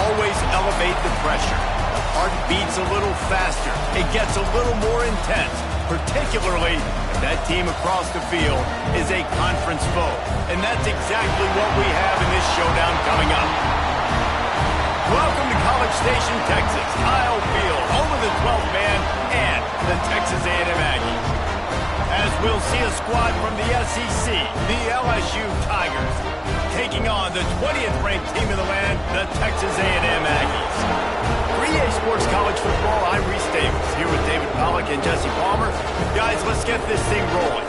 always elevate the pressure. The heart beats a little faster. It gets a little more intense, particularly if that team across the field is a conference foe. And that's exactly what we have in this showdown coming up. Welcome to College Station, Texas. Kyle Field, home of the 12th man and the Texas A&M Aggies. As we'll see a squad from the SEC, the LSU Tigers, taking on the 20th ranked team in the land, the Texas A&M Aggies. For EA Sports College Football, I'm Reese Davis, here with David Pollack and Jesse Palmer. Guys, let's get this thing rolling.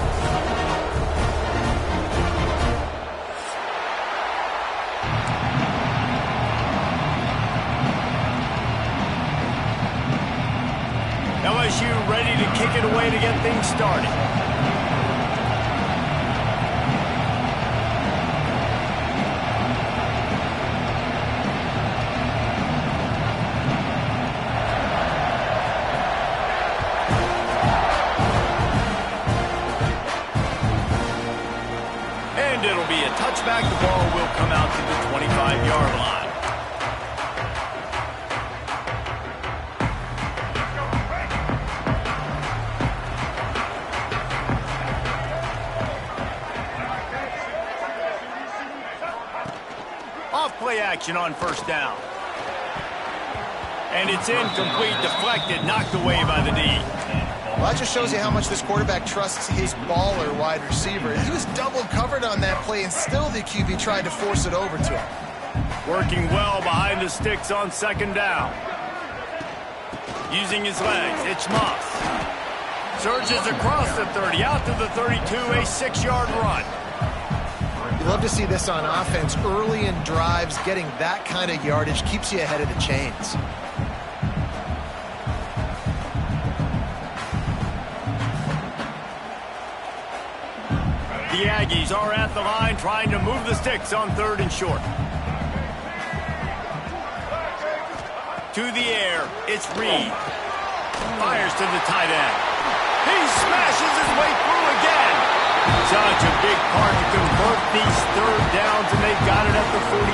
LSU ready to kick it away to get things started. And it'll be a touchback. The ball will come out to the 25-yard line. Play action on first down. And it's incomplete, deflected, knocked away by the D. Well, that just shows you how much this quarterback trusts his baller wide receiver. He was double covered on that play, and still the QB tried to force it over to him. Working well behind the sticks on second down. Using his legs, it's Moss. Surges across the 30, out to the 32, a 6-yard run. You love to see this on offense. Early in drives, getting that kind of yardage keeps you ahead of the chains. The Aggies are at the line trying to move the sticks on third and short. To the air, it's Reed. Fires to the tight end. He smashes his way through again. Such a big part to convert these third downs, and they've got it at the 42.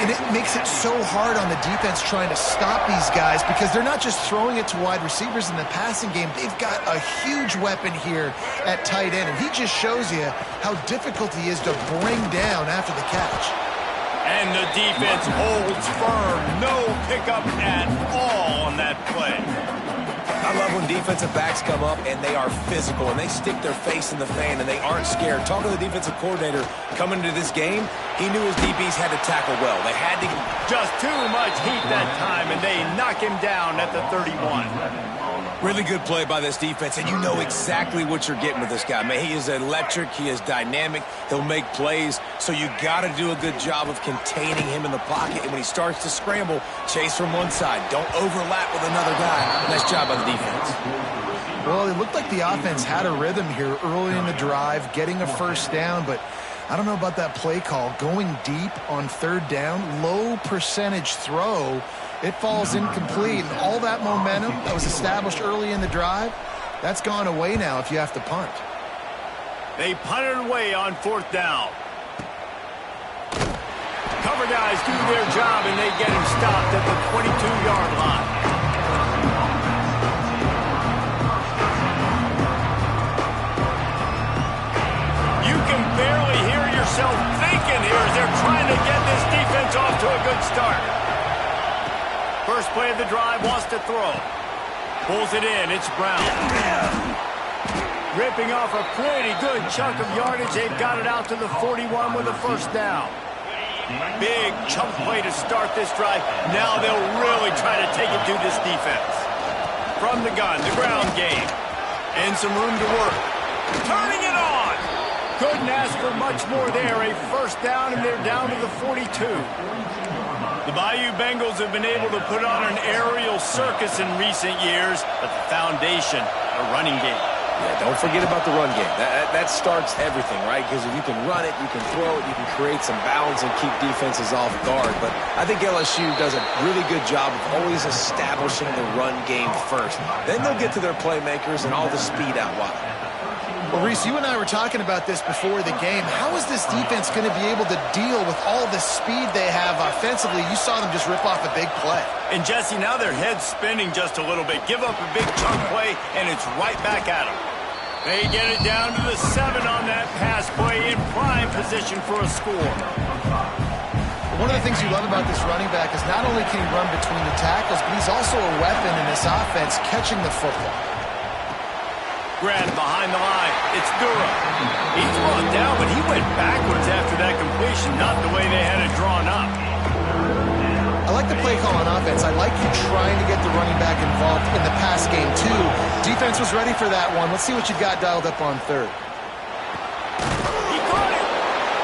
And it makes it so hard on the defense trying to stop these guys because they're not just throwing it to wide receivers in the passing game. They've got a huge weapon here at tight end, and he just shows you how difficult he is to bring down after the catch. And the defense holds firm. No pickup at all on that play. I love when defensive backs come up and they are physical and they stick their face in the fan and they aren't scared. Talking to the defensive coordinator coming into this game, he knew his DBs had to tackle well. They had to just too much heat that time, and they knock him down at the 31. Really good play by this defense, and you know exactly what you're getting with this guy. Man, he is electric. He is dynamic. He'll make plays, so you got to do a good job of containing him in the pocket. And when he starts to scramble, chase from one side. Don't overlap with another guy. Nice job by the defense. Well, it looked like the offense had a rhythm here early in the drive, getting a first down, but I don't know about that play call. Going deep on third down, low percentage throw. It falls incomplete, and all that momentum that was established early in the drive, that's gone away now if you have to punt. They punt it away on fourth down. Cover guys do their job, and they get him stopped at the 22-yard line. You can barely hear yourself thinking here as they're trying to get this defense off to a good start. First play of the drive, wants to throw. Pulls it in, it's Brown. Ripping off a pretty good chunk of yardage. They've got it out to the 41 with a first down. Big chunk play to start this drive. Now they'll really try to take it to this defense. From the gun, the ground game. And some room to work. Turning it on! Couldn't ask for much more there. A first down, and they're down to the 42. The Bayou Bengals have been able to put on an aerial circus in recent years, but the foundation, a running game. Yeah, don't forget about the run game. That starts everything, right? Because if you can run it, you can throw it, you can create some balance and keep defenses off guard. But I think LSU does a really good job of always establishing the run game first. Then they'll get to their playmakers and all the speed out wide. Well, Reese, you and I were talking about this before the game. How is this defense going to be able to deal with all the speed they have offensively? You saw them just rip off a big play. And, Jesse, now their head's spinning just a little bit. Give up a big chunk play, and it's right back at them. They get it down to the 7 on that pass play in prime position for a score. One of the things you love about this running back is not only can he run between the tackles, but he's also a weapon in this offense catching the football. Grant behind the line. It's Dura. He's brought down, but he went backwards after that completion, not the way they had it drawn up. I like the play call on offense. I like you trying to get the running back involved in the pass game, too. Defense was ready for that one. Let's see what you got dialed up on third. He got it.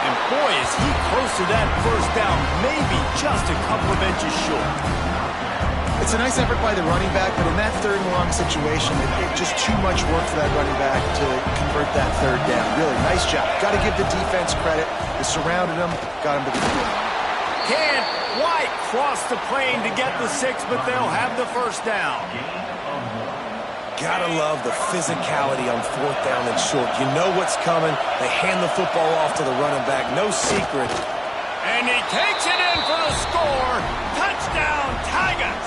And boy, is he close to that first down, maybe just a couple of inches short. It's a nice effort by the running back, but in that third and long situation, it just too much work for that running back to convert that third down. Really, nice job. Got to give the defense credit. They surrounded him, got him to the field. Can White cross the plane to get the 6, but they'll have the first down. Gotta love the physicality on 4th down and short. You know what's coming. They hand the football off to the running back. No secret. And he takes it in for the score. Touchdown, Tigers.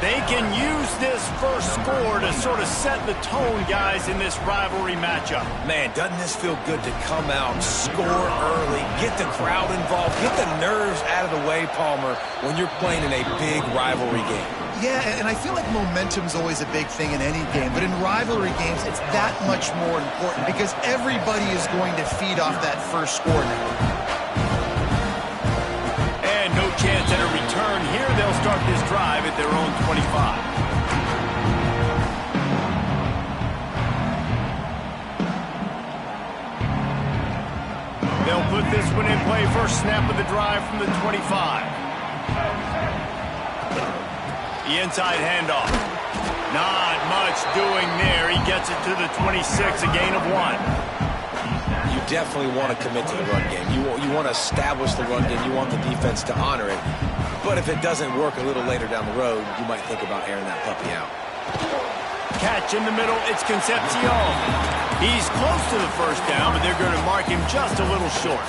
They can use this first score to sort of set the tone, guys, in this rivalry matchup. Man, doesn't this feel good to come out, score early, get the crowd involved, get the nerves out of the way, Palmer, when you're playing in a big rivalry game. Yeah, and I feel like momentum's always a big thing in any game, but in rivalry games, it's that much more important because everybody is going to feed off that first score now. And no chance at a return here. They'll start this drive at their own 25. They'll put this one in play. First snap of the drive from the 25. The inside handoff. Not much doing there. He gets it to the 26, a gain of 1. You definitely want to commit to the run game. You want to establish the run game. You want the defense to honor it. But if it doesn't work a little later down the road, you might think about airing that puppy out. Catch in the middle. It's Concepcion. He's close to the first down, but they're going to mark him just a little short.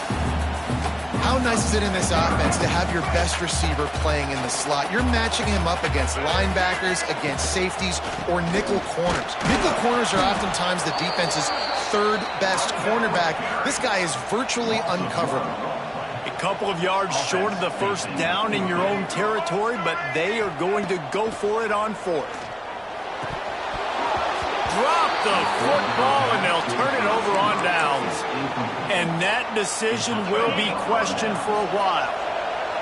How nice is it in this offense to have your best receiver playing in the slot? You're matching him up against linebackers, against safeties, or nickel corners. Nickel corners are oftentimes the defense's third best cornerback. This guy is virtually uncoverable. A couple of yards short of the first down in your own territory, but they are going to go for it on 4th. Drop the football, and they'll turn it over on downs. And that decision will be questioned for a while.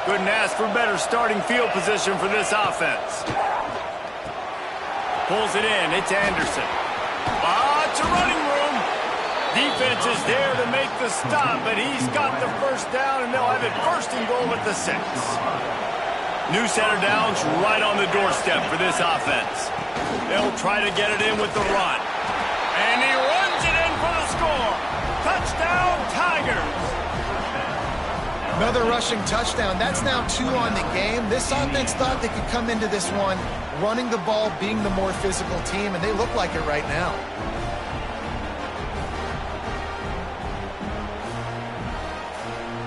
Couldn't ask for better starting field position for this offense. Pulls it in. It's Anderson. It's a running room. Defense is there to make the stop, but he's got the first down, and they'll have it first and goal at the 6. New center downs right on the doorstep for this offense. They'll try to get it in with the run. And he runs it in for the score. Touchdown, Tigers. Another rushing touchdown. That's now 2 on the game. This offense thought they could come into this one running the ball, being the more physical team, and they look like it right now.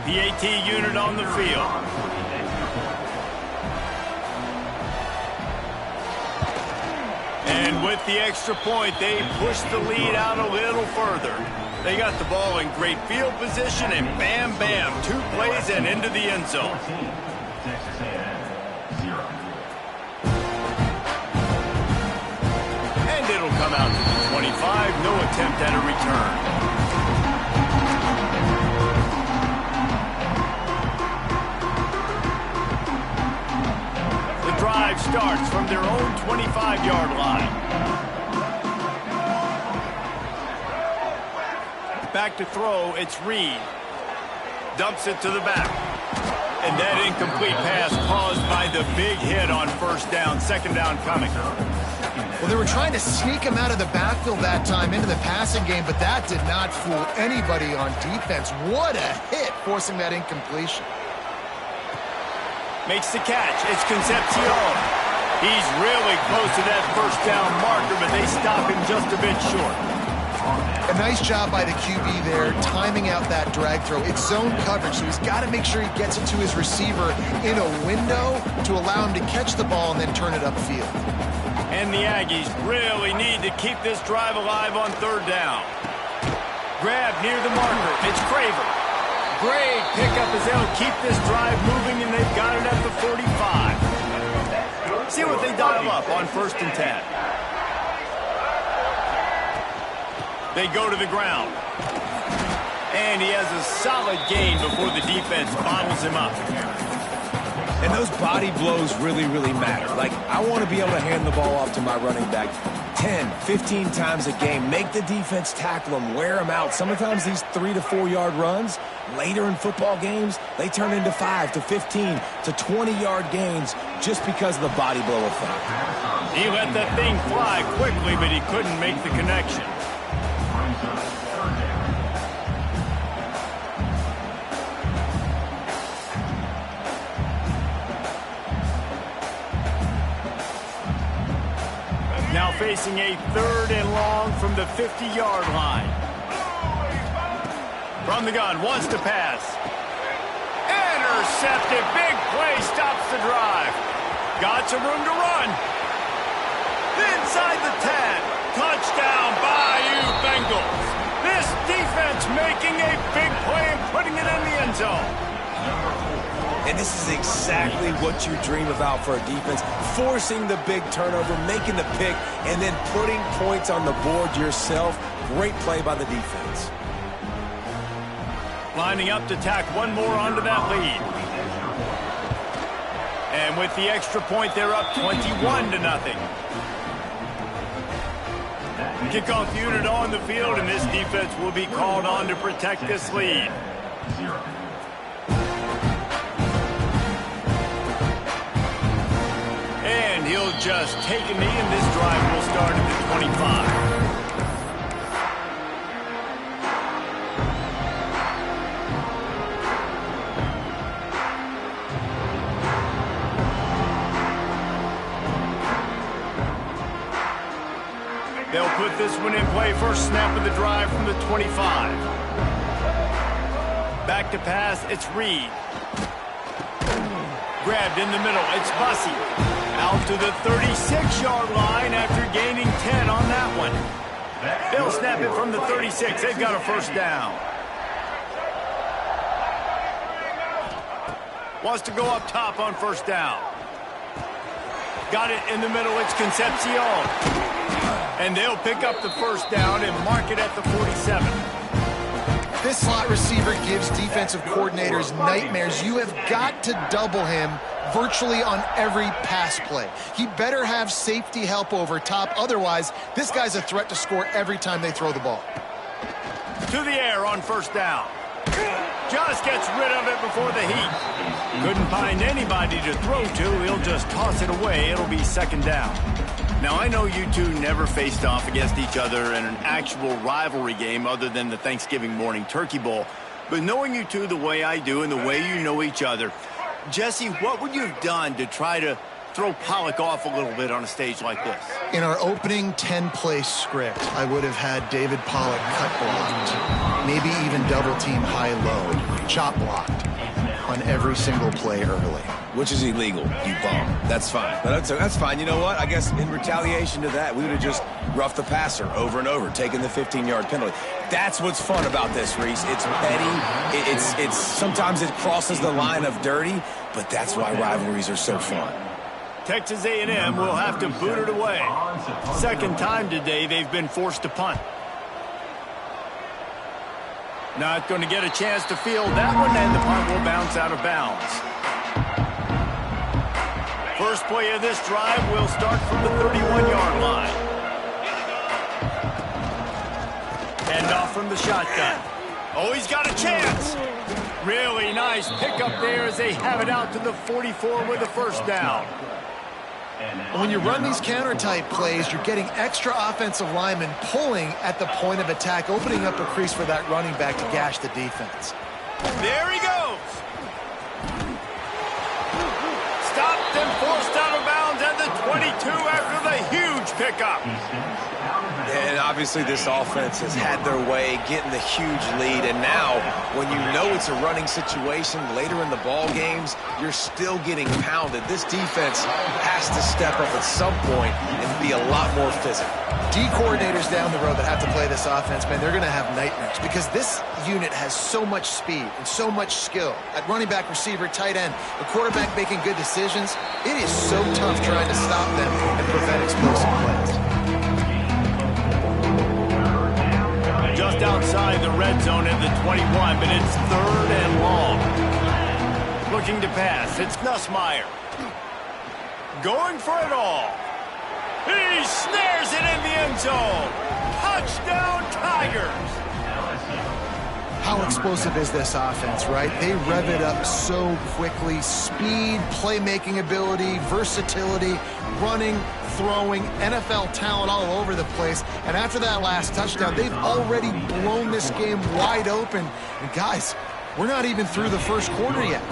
PAT unit on the field. And with the extra point, they push the lead out a little further. They got the ball in great field position, and bam, bam, 2 plays and into the end zone. And it'll come out to the 25. No attempt at a return. Drive starts from their own 25-yard line. Back to throw, it's Reed. Dumps it to the back. And that incomplete pass caused by the big hit on first down, second down coming. Well, they were trying to sneak him out of the backfield that time into the passing game, but that did not fool anybody on defense. What a hit, forcing that incompletion. Makes the catch. It's Concepcion. He's really close to that first down marker, but they stop him just a bit short. A nice job by the QB there, timing out that drag throw. It's zone coverage, so he's got to make sure he gets it to his receiver in a window to allow him to catch the ball and then turn it upfield. And the Aggies really need to keep this drive alive on third down. Grab near the marker. It's Craver. Great pickup as they'll keep this drive moving, and they've got it at the 45. See what they dial up on 1st and 10. They go to the ground. And he has a solid gain before the defense bottles him up. And those body blows really, really matter. Like, I want to be able to hand the ball off to my running back 10, 15 times a game. Make the defense tackle them, wear them out. Sometimes these 3 to 4 yard runs, later in football games, they turn into 5 to 15 to 20 yard gains just because of the body blow effect. He let that thing fly quickly, but he couldn't make the connection. Now facing a 3rd and long from the 50-yard line. From the gun, wants to pass. Intercepted, big play, stops the drive. Got some room to run. Inside the 10. Touchdown, Bayou Bengals. This defense making a big play and putting it in the end zone. And this is exactly what you dream about for a defense. Forcing the big turnover, making the pick, and then putting points on the board yourself. Great play by the defense. Lining up to tack one more onto that lead. And with the extra point, they're up 21 to nothing. Kickoff unit on the field, and this defense will be called on to protect this lead. And he'll just take a knee, and this drive will start at the 25. They'll put this one in play. First snap of the drive from the 25. Back to pass, it's Reed. Grabbed in the middle, it's Bussey. Out to the 36-yard line after gaining 10 on that one. They'll snap it from the 36. They've got a first down. Wants to go up top on first down. Got it in the middle, it's Concepcion. And they'll pick up the first down and mark it at the 47. This slot receiver gives defensive coordinators nightmares. You have got to double him virtually on every pass play. He better have safety help over top. Otherwise, this guy's a threat to score every time they throw the ball. To the air on first down. Just gets rid of it before the heat. Couldn't find anybody to throw to. He'll just toss it away. It'll be second down. Now, I know you two never faced off against each other in an actual rivalry game other than the Thanksgiving morning Turkey Bowl. But knowing you two the way I do and the way you know each other, Jesse, what would you have done to try to throw Pollock off a little bit on a stage like this? In our opening 10-play script, I would have had David Pollock cut blocked, maybe even double-team high-low, chop blocked on every single play early. Which is illegal, you bum. That's fine. But that's fine. You know what? I guess in retaliation to that, we would have just roughed the passer over and over, taking the 15-yard penalty. That's what's fun about this, Reese. It's petty. It's sometimes it crosses the line of dirty, but that's why rivalries are so fun. Texas A&M will have to boot it away. Second time today they've been forced to punt. Not going to get a chance to field that one, and the punt will bounce out of bounds. First play of this drive will start from the 31-yard line. Hand off from the shotgun. Oh, he's got a chance. Really nice pickup there as they have it out to the 44 with a first down. When you run these counter-type plays, you're getting extra offensive linemen pulling at the point of attack, opening up a crease for that running back to gash the defense. There he goes. Stopped and forced out of bounds at the 22 after the huge pickup. And Obviously, this offense has had their way, getting the huge lead, and now, when you know it's a running situation later in the ball games, you're still getting pounded. This defense has to step up at some point and be a lot more physical. D coordinators down the road that have to play this offense, man, they're going to have nightmares because this unit has so much speed and so much skill at running back, receiver, tight end, the quarterback making good decisions. It is so tough trying to stop them and prevent explosive plays. Just outside the red zone at the 21, but it's 3rd and long. Looking to pass, it's Nussmeier. Going for it all. He snares it in the end zone. Touchdown, Tigers. How explosive is this offense, right? They rev it up so quickly. Speed, playmaking ability, versatility, running, throwing, NFL talent all over the place. And after that last touchdown, they've already blown this game wide open. And guys, we're not even through the first quarter yet.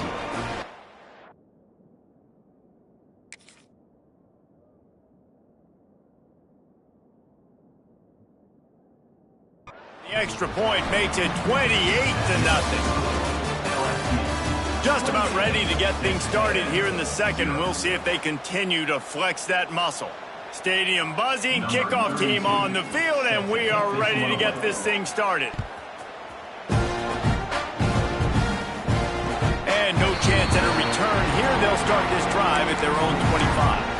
The extra point makes it 28-0. Just about ready to get things started here in the second. We'll see if they continue to flex that muscle. Stadium buzzing, kickoff team on the field, and we are ready to get this thing started. And no chance at a return here. They'll start this drive at their own 25.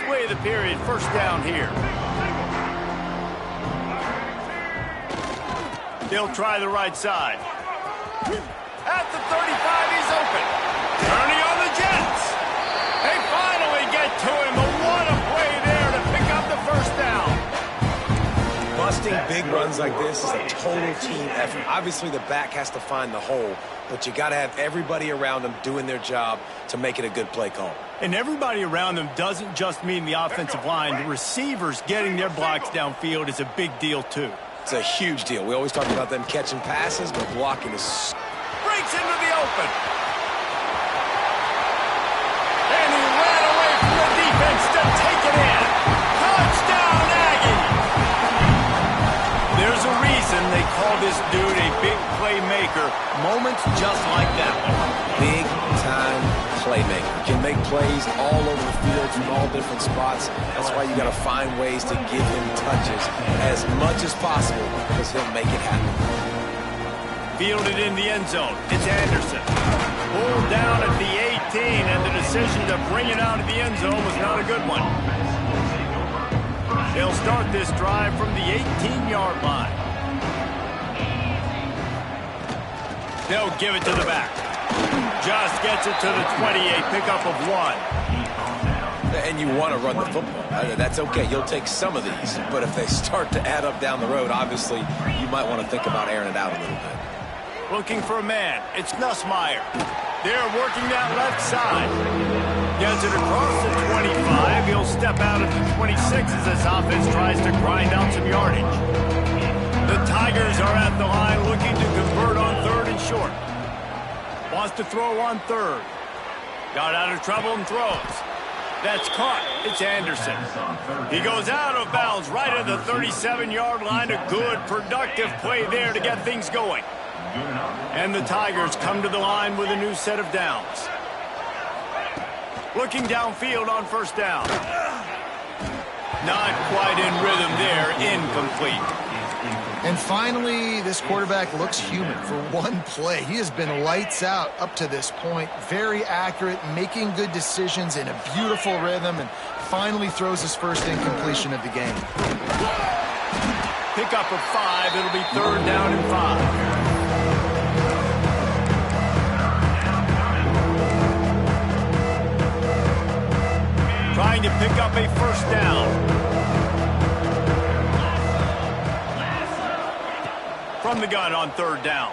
Play of the period, first down here. They'll try the right side. At the 35, he's open. Turning on the Jets. They finally get to him, but what a play there to pick up the first down. Busting big runs like this is a total team effort. Obviously, the back has to find the hole, but you got to have everybody around them doing their job to make it a good play call. And everybody around them doesn't just mean the offensive line. The receivers getting their blocks downfield is a big deal, too. It's a huge deal. We always talk about them catching passes, but blocking is... Breaks into the open. And he ran away from the defense to take it in. Touchdown, Aggies! There's a reason they call this dude a big playmaker. Moments just like that one. Big-time playmaker. Can make plays all over the field from all different spots. That's why you got to find ways to give him touches as much as possible because he'll make it happen. Fielded in the end zone. It's Anderson. Pulled down at the 18, and the decision to bring it out of the end zone was not a good one. They'll start this drive from the 18-yard line. They'll give it to the back. Just gets it to the 28, pickup of 1. And you want to run the football. That's okay. You'll take some of these. But if they start to add up down the road, obviously, you might want to think about airing it out a little bit. Looking for a man. It's Nussmeier. They're working that left side. Gets it across the 25. He'll step out at the 26 as this offense tries to grind out some yardage. The Tigers are at the line looking to convert on 3rd and short. Wants to throw on 3rd. Got out of trouble and throws. That's caught. It's Anderson. He goes out of bounds right at the 37-yard line. A good, productive play there to get things going. And the Tigers come to the line with a new set of downs. Looking downfield on first down. Not quite in rhythm there. Incomplete. And finally, this quarterback looks human for one play. He has been lights out up to this point. Very accurate, making good decisions in a beautiful rhythm, and finally throws his first incompletion of the game. Pickup of 5. It'll be 3rd down and 5. Trying to pick up a first down. From the gun on 3rd down.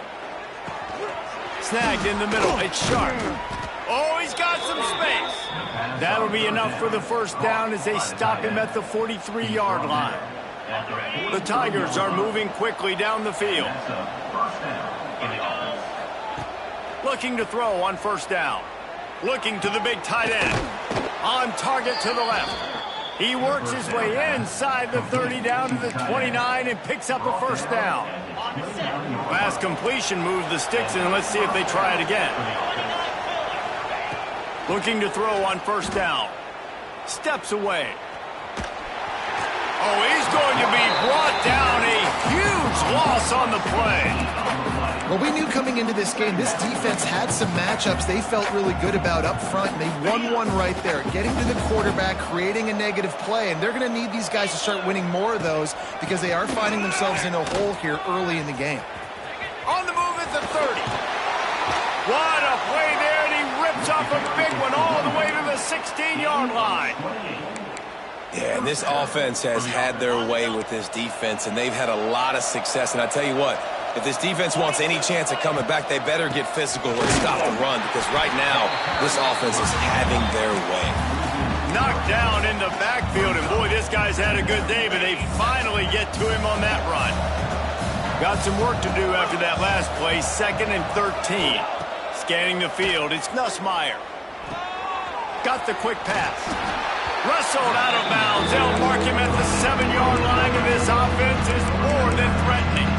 Snagged in the middle. It's Sharp. Oh, he's got some space. That'll be enough for the first down as they stop him at the 43-yard line. The Tigers are moving quickly down the field. Looking to throw on first down. Looking to the big tight end. On target to the left. He works his way inside the 30 down to the 29 and picks up a first down. Last completion moved the sticks, and let's see if they try it again. Looking to throw on first down. Steps away. Oh, he's going to be brought down. A huge loss on the play. Well, we knew coming into this game, this defense had some matchups they felt really good about up front, and they won one right there, getting to the quarterback, creating a negative play, and they're going to need these guys to start winning more of those because they are finding themselves in a hole here early in the game. On the move at the 30. What a play there, and he rips off a big one all the way to the 16-yard line. Yeah, and this offense has had their way with this defense, and they've had a lot of success. And I tell you what, if this defense wants any chance of coming back, they better get physical and stop the run, because right now, this offense is having their way. Knocked down in the backfield, and boy, this guy's had a good day, but they finally get to him on that run. Got some work to do after that last play, 2nd and 13. Scanning the field, it's Nussmeier. Got the quick pass. Wrestled out of bounds. They'll mark him at the 7-yard line, and this offense is more than threatening.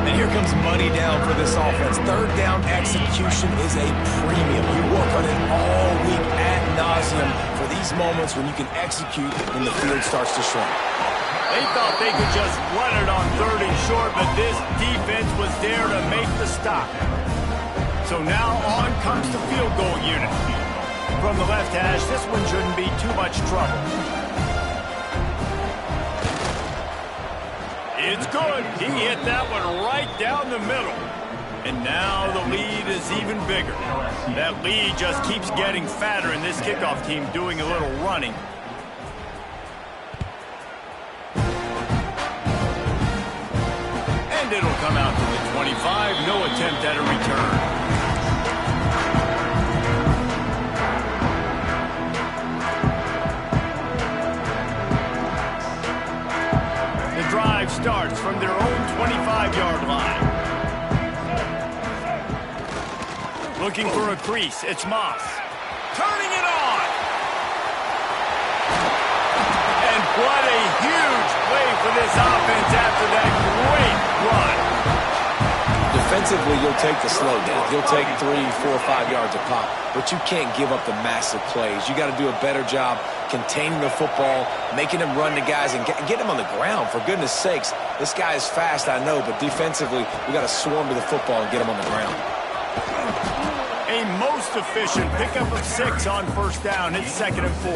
And here comes money down for this offense. Third down execution is a premium. You work on it all week ad nauseum for these moments when you can execute when the field starts to shrink. They thought they could just run it on 3rd and short, but this defense was there to make the stop. So now on comes the field goal unit. From the left hash, this one shouldn't be too much trouble. It's good. He hit that one right down the middle. And now the lead is even bigger. That lead just keeps getting fatter, and this kickoff team doing a little running. And it'll come out to the 25. No attempt at a return. Drive starts from their own 25-yard line. Looking for a crease, it's Moss. Turning it on! And what a huge play for this offense after that great run. Defensively, you'll take the slow down. You'll take 3, 4, 5 yards a pop, but you can't give up the massive plays. You got to do a better job containing the football, making him run the guys, and get him on the ground. For goodness sakes, this guy is fast, I know, but defensively, we got to swarm to the football and get him on the ground. A most efficient pickup of 6 on first down. It's 2nd and 4.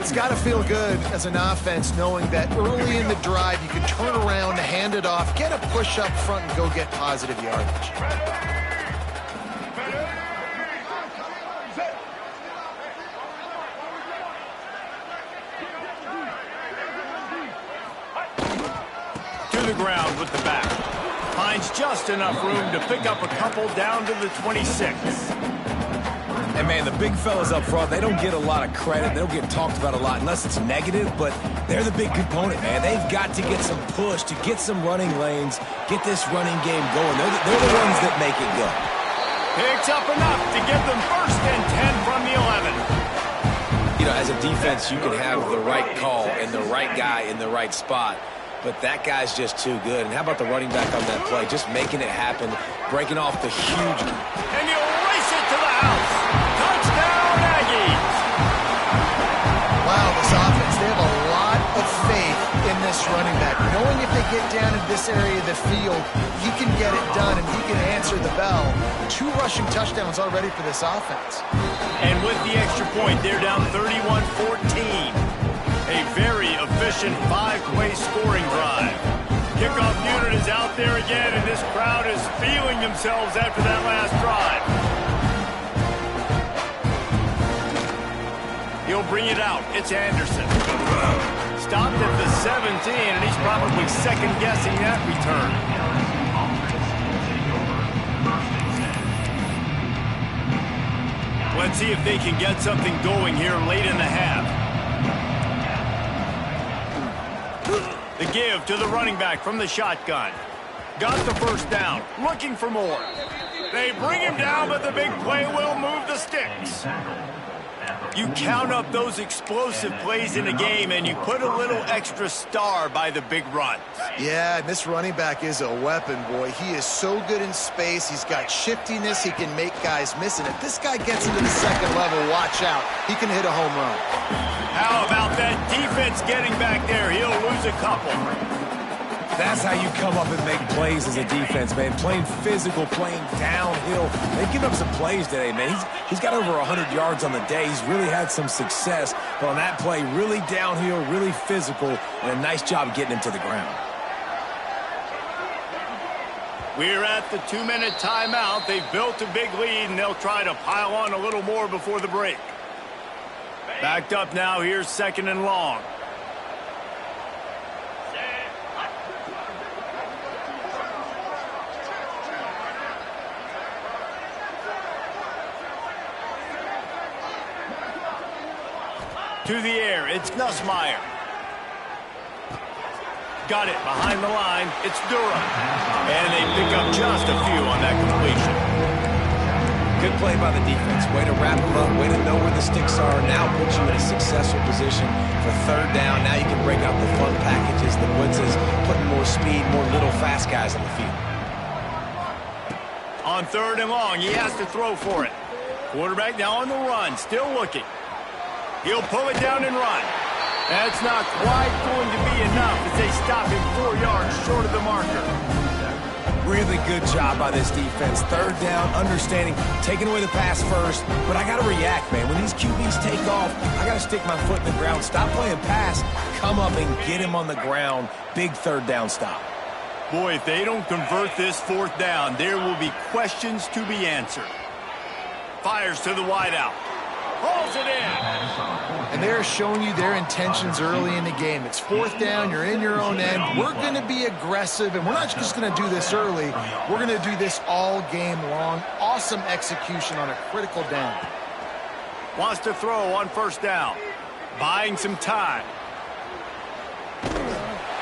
It's got to feel good as an offense knowing that early in the drive you can turn around, hand it off, get a push up front, and go get positive yardage. To the ground with the back. Finds just enough room to pick up a couple down to the 26. And, man, the big fellas up front, they don't get a lot of credit. They don't get talked about a lot unless it's negative, but they're the big component, man. They've got to get some push, to get some running lanes, get this running game going. They're the ones that make it go. Picks up enough to give them 1st and 10 from the 11. You know, as a defense, you can have the right call and the right guy in the right spot, but that guy's just too good. And how about the running back on that play? Just making it happen, breaking off the huge... And he'll race it to the house. Touchdown, Aggies! Wow, this offense, they have a lot of faith in this running back. Knowing if they get down in this area of the field, he can get it done and he can answer the bell. 2 rushing touchdowns already for this offense. And with the extra point, they're down 31-14. A very efficient 5-play scoring drive. Kickoff unit is out there again, and this crowd is feeling themselves after that last drive. He'll bring it out. It's Anderson. Stopped at the 17, and he's probably second-guessing that return. Let's see if they can get something going here late in the half. The give to the running back from the shotgun. Got the first down. Looking for more. They bring him down, but the big play will move the sticks. You count up those explosive plays in a game, and you put a little extra star by the big run. Yeah, and this running back is a weapon, boy. He is so good in space. He's got shiftiness. He can make guys miss. And if this guy gets into the second level, watch out. He can hit a home run. How about that defense getting back there? He'll lose a couple. That's how you come up and make plays as a defense, man. Playing physical, playing downhill. They've given up some plays today, man. He's got over 100 yards on the day. He's really had some success. But on that play, really downhill, really physical, and a nice job getting him to the ground. We're at the 2-minute timeout. They've built a big lead, and they'll try to pile on a little more before the break. Backed up now. Here's 2nd and long. To the air, it's Nussmeier. Got it behind the line. It's Durham. And they pick up just a few on that completion. Good play by the defense. Way to wrap them up. Way to know where the sticks are. Now puts you in a successful position for 3rd down. Now you can break out the fun packages, the blitzes, putting more speed, more little fast guys on the field. On 3rd and long, he has to throw for it. Quarterback now on the run, still looking. He'll pull it down and run. That's not quite going to be enough as they stop him 4 yards short of the marker. Really good job by this defense. 3rd down, understanding, taking away the pass first. But I got to react, man. When these QBs take off, I got to stick my foot in the ground. Stop playing pass. Come up and get him on the ground. Big 3rd down stop. Boy, if they don't convert this 4th down, there will be questions to be answered. Fires to the wideout. Pulls it in. And they're showing you their intentions early in the game. It's 4th down. You're in your own end. We're going to be aggressive, and we're not just going to do this early. We're going to do this all game long. Awesome execution on a critical down. Wants to throw on 1st down. Buying some time.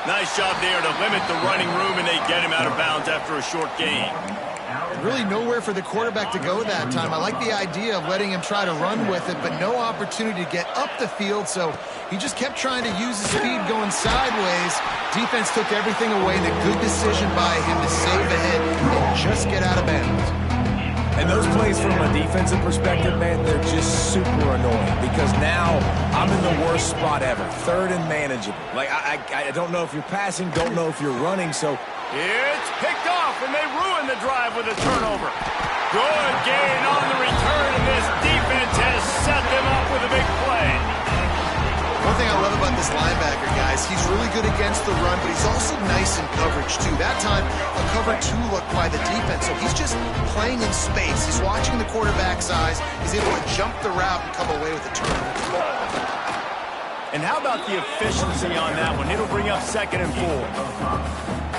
Nice job there to limit the running room, and they get him out of bounds after a short gain. Really nowhere for the quarterback to go that time. I like the idea of letting him try to run with it, but no opportunity to get up the field, so he just kept trying to use his speed going sideways. Defense took everything away, and a good decision by him to save ahead and just get out of bounds. And those plays from a defensive perspective, man, they're just super annoying because now I'm in the worst spot ever. 3rd and manageable. Like, I don't know if you're passing, don't know if you're running, so... It's picked off, and they ruin the drive with a turnover. Good gain on the return, and this defense has set them up with a big play. One thing I love about this linebacker, guys, he's really good against the run, but he's also nice in coverage, too. That time, a cover 2 look by the defense, so he's just playing in space. He's watching the quarterback's eyes. He's able to jump the route and come away with a turnover. And how about the efficiency on that one? It'll bring up 2nd and 4.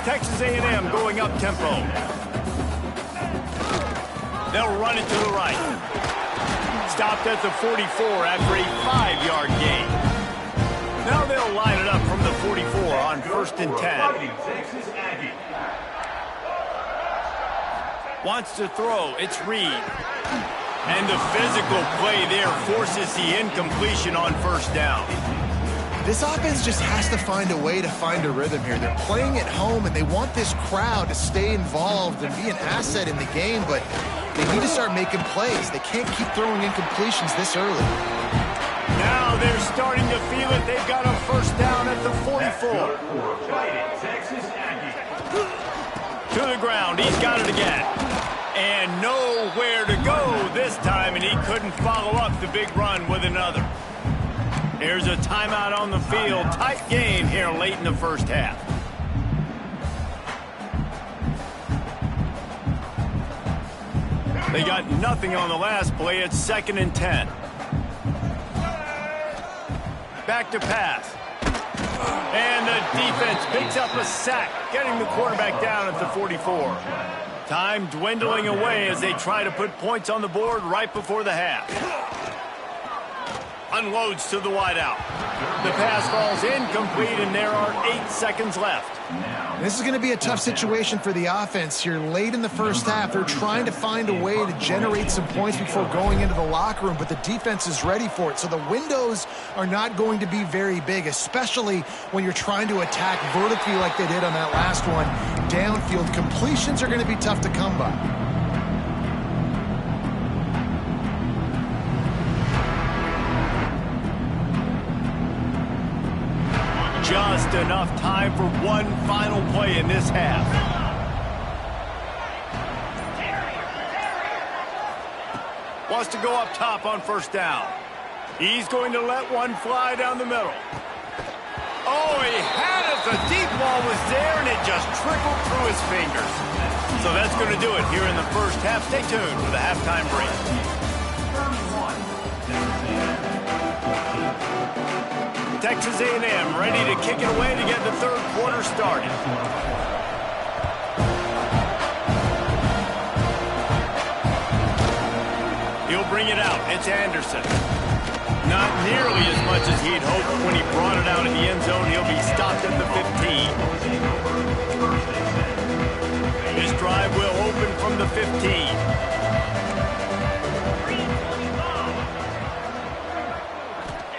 Texas A&M going up tempo. They'll run it to the right. Stopped at the 44 after a 5-yard gain. Now they'll line it up from the 44 on 1st and 10. Wants to throw. It's Reed. And the physical play there forces the incompletion on 1st down. This offense just has to find a way to find a rhythm here. They're playing at home, and they want this crowd to stay involved and be an asset in the game, but they need to start making plays. They can't keep throwing incompletions this early. Now they're starting to feel it. They've got a 1st down at the 44. To the ground. He's got it again. And nowhere to go this time, and he couldn't follow up the big run with another. There's a timeout on the field. Tight game here late in the 1st half. They got nothing on the last play. It's 2nd and 10. Back to pass. And the defense picks up a sack, getting the quarterback down at the 44. Time dwindling away as they try to put points on the board right before the half. Unloads to the wideout. The pass falls incomplete, and there are 8 seconds left. This is going to be a tough situation for the offense here. Late in the first half, they're trying to find a way to generate some points before going into the locker room, but the defense is ready for it. So the windows are not going to be very big, especially when you're trying to attack vertically like they did on that last one. Downfield completions are going to be tough to come by. Just enough time for one final play in this half. Wants to go up top on first down. He's going to let one fly down the middle. Oh, he had it. The deep ball was there, and it just trickled through his fingers. So that's going to do it here in the first half. Stay tuned for the halftime break. Texas A&M ready to kick it away to get the third quarter started. He'll bring it out. It's Anderson. Not nearly as much as he'd hoped when he brought it out in the end zone. He'll be stopped at the 15. This drive will open from the 15.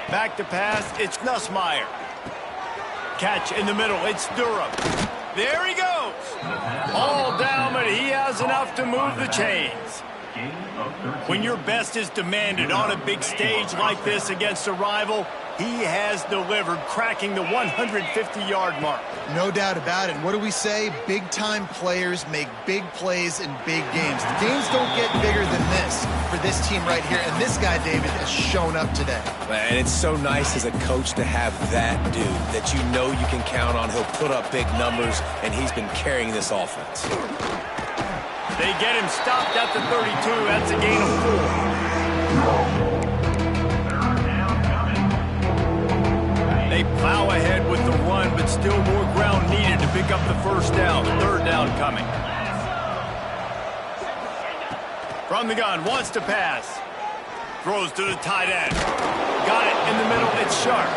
Back to pass, it's Nussmeier. Catch in the middle, it's Durham. There he goes. All down, but he has enough to move the chains. When your best is demanded on a big stage like this against a rival, he has delivered, cracking the 150-yard mark. No doubt about it. What do we say? Big-time players make big plays in big games. The games don't get bigger than this for this team right here, and this guy, David, has shown up today. Man, it's so nice as a coach to have that dude that you know you can count on. He'll put up big numbers, and he's been carrying this offense. They get him stopped at the 32. That's a gain of 4. They plow ahead with the run, but still more ground needed to pick up the first down. Third down coming. From the gun, wants to pass. Throws to the tight end. Got it in the middle, it's Sharp.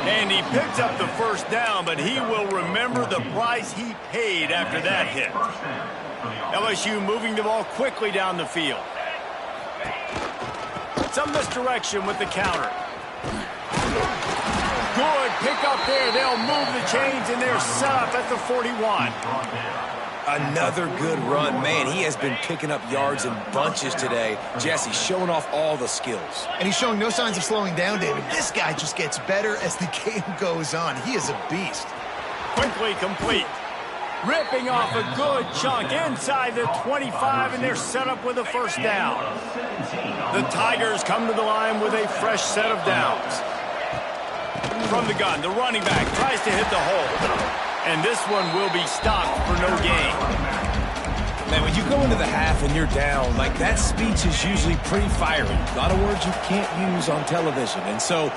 And he picks up the first down, but he will remember the price he paid after that hit. LSU moving the ball quickly down the field. Some misdirection with the counter. Good pick up there. They'll move the chains, and they're set up at the 41. Another good run. Man, he has been picking up yards in bunches today. Jesse showing off all the skills. And he's showing no signs of slowing down, David. This guy just gets better as the game goes on. He is a beast. Quickly complete. Ripping off a good chunk inside the 25, and they're set up with a first down. The Tigers come to the line with a fresh set of downs. From the gun, the running back tries to hit the hole. And this one will be stopped for no gain. Man, when you go into the half and you're down, like that speech is usually pretty fiery. A lot of words you can't use on television. And so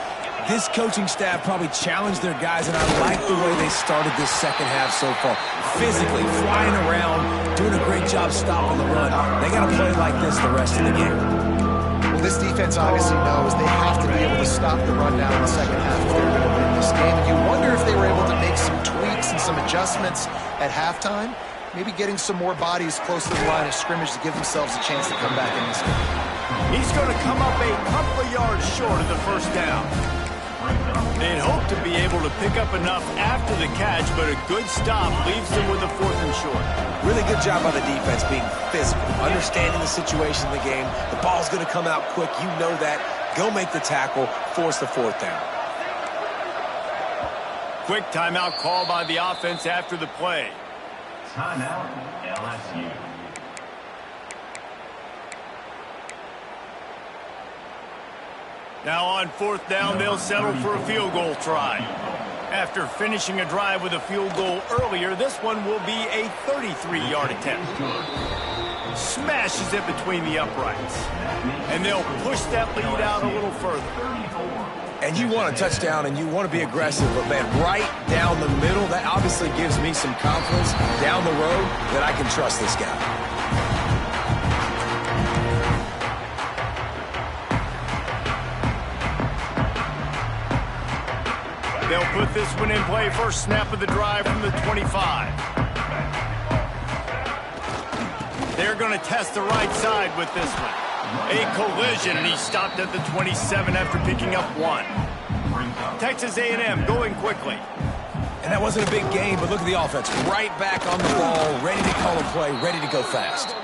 this coaching staff probably challenged their guys, and I like the way they started this second half so far. Physically, flying around, doing a great job stopping the run. They got to play like this the rest of the game. Well, this defense obviously knows they have to be able to stop the run down in the second half if they're going to win this game. And you wonder if they were able to make some tweaks and some adjustments at halftime, maybe getting some more bodies close to the line of scrimmage to give themselves a chance to come back in this game. He's going to come up a couple of yards short of the first down. They'd hope to be able to pick up enough after the catch, but a good stop leaves them with a 4th and short. Really good job by the defense being physical, understanding the situation in the game. The ball's going to come out quick. You know that. Go make the tackle, force the 4th down. Quick timeout call by the offense after the play. Timeout, LSU. Now on 4th down, they'll settle for a field goal try. After finishing a drive with a field goal earlier, this one will be a 33-yard attempt. Smashes it between the uprights. And they'll push that lead out a little further. And you want a touchdown and you want to be aggressive, but man, right down the middle, that obviously gives me some confidence down the road that I can trust this guy. They'll put this one in play. First snap of the drive from the 25. They're going to test the right side with this one. A collision, and he stopped at the 27 after picking up 1. Texas A&M going quickly. And that wasn't a big game, but look at the offense. Right back on the ball, ready to call a play, ready to go fast.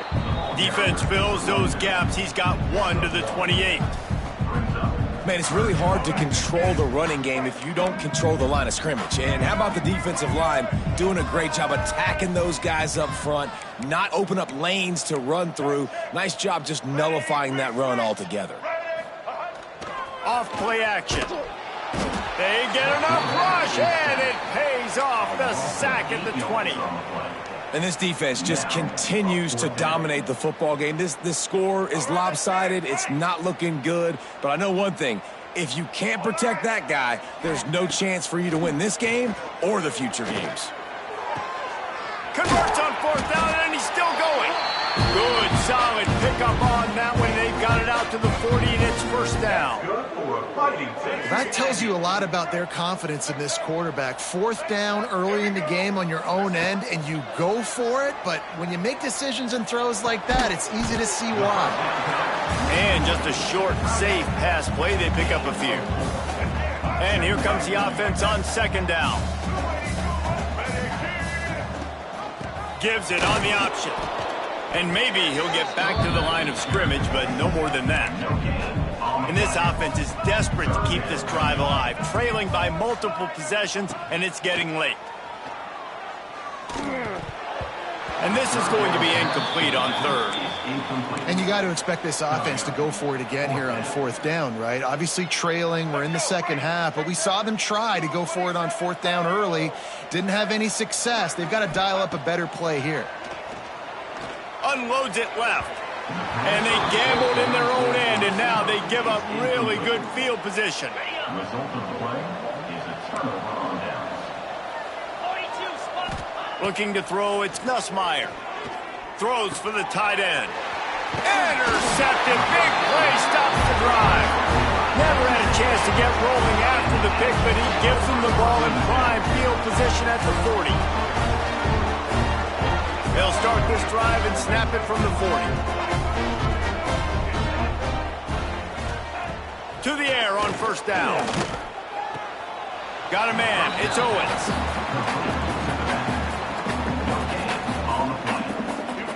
Defense fills those gaps. He's got 1 to the 28. Man, it's really hard to control the running game if you don't control the line of scrimmage. And how about the defensive line doing a great job attacking those guys up front, not open up lanes to run through. Nice job just nullifying that run altogether. Off play action. They get enough rush, and it pays off. The sack at the 20. And this defense just continues to dominate the football game. This score is lopsided. It's not looking good. But I know one thing. If you can't protect that guy, there's no chance for you to win this game or the future games. Converts on 4th down, and he's still going. Good, solid pickup on that one. They've got it out to the 40, and it's first down. That tells you a lot about their confidence in this quarterback. 4th down early in the game on your own end, and you go for it. But when you make decisions and throws like that, it's easy to see why. And just a short, safe pass play. They pick up a few. And here comes the offense on 2nd down. Gives it on the option. And maybe he'll get back to the line of scrimmage, but no more than that. And this offense is desperate to keep this drive alive, trailing by multiple possessions, and it's getting late. And this is going to be incomplete on 3rd. And you got to expect this offense to go for it again here on 4th down, right? Obviously trailing, we're in the second half, but we saw them try to go for it on 4th down early. Didn't have any success. They've got to dial up a better play here. Unloads it left. And they gambled in their own end, and now they give up really good field position. Result of the play is a turnover on down. Looking to throw, it's Nussmeier. Throws for the tight end. Intercepted. Big play. Stops the drive. Never had a chance to get rolling after the pick, but he gives them the ball in prime field position at the 40. They'll start this drive and snap it from the 40. To the air on 1st down. Got a man. It's Owens.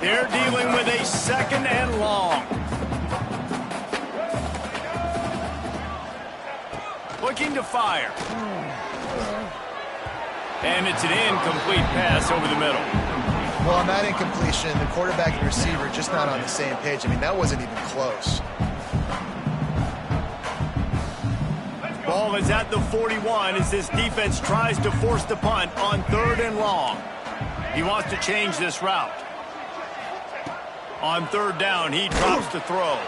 They're dealing with a 2nd and long. Looking to fire. And it's an incomplete pass over the middle. Well, on that incompletion, the quarterback and receiver just not on the same page. I mean, that wasn't even close. Ball is at the 41 as this defense tries to force the punt on 3rd and long. He wants to change this route. On 3rd down, he drops the throw.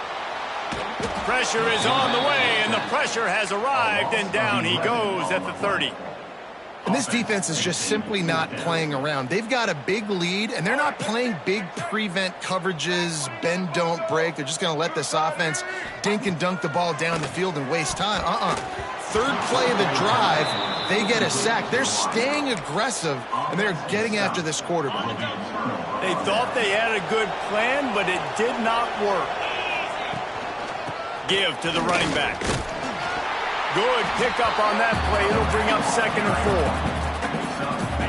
Pressure is on the way, and the pressure has arrived, and down he goes at the 30. And this defense is just simply not playing around. They've got a big lead, and they're not playing big prevent coverages, bend, don't break. They're just going to let this offense dink and dunk the ball down the field and waste time. 3rd play of the drive, they get a sack. They're staying aggressive, and they're getting after this quarterback. They thought they had a good plan, but it did not work. Give to the running back. Good pickup on that play. It'll bring up 2nd and 4.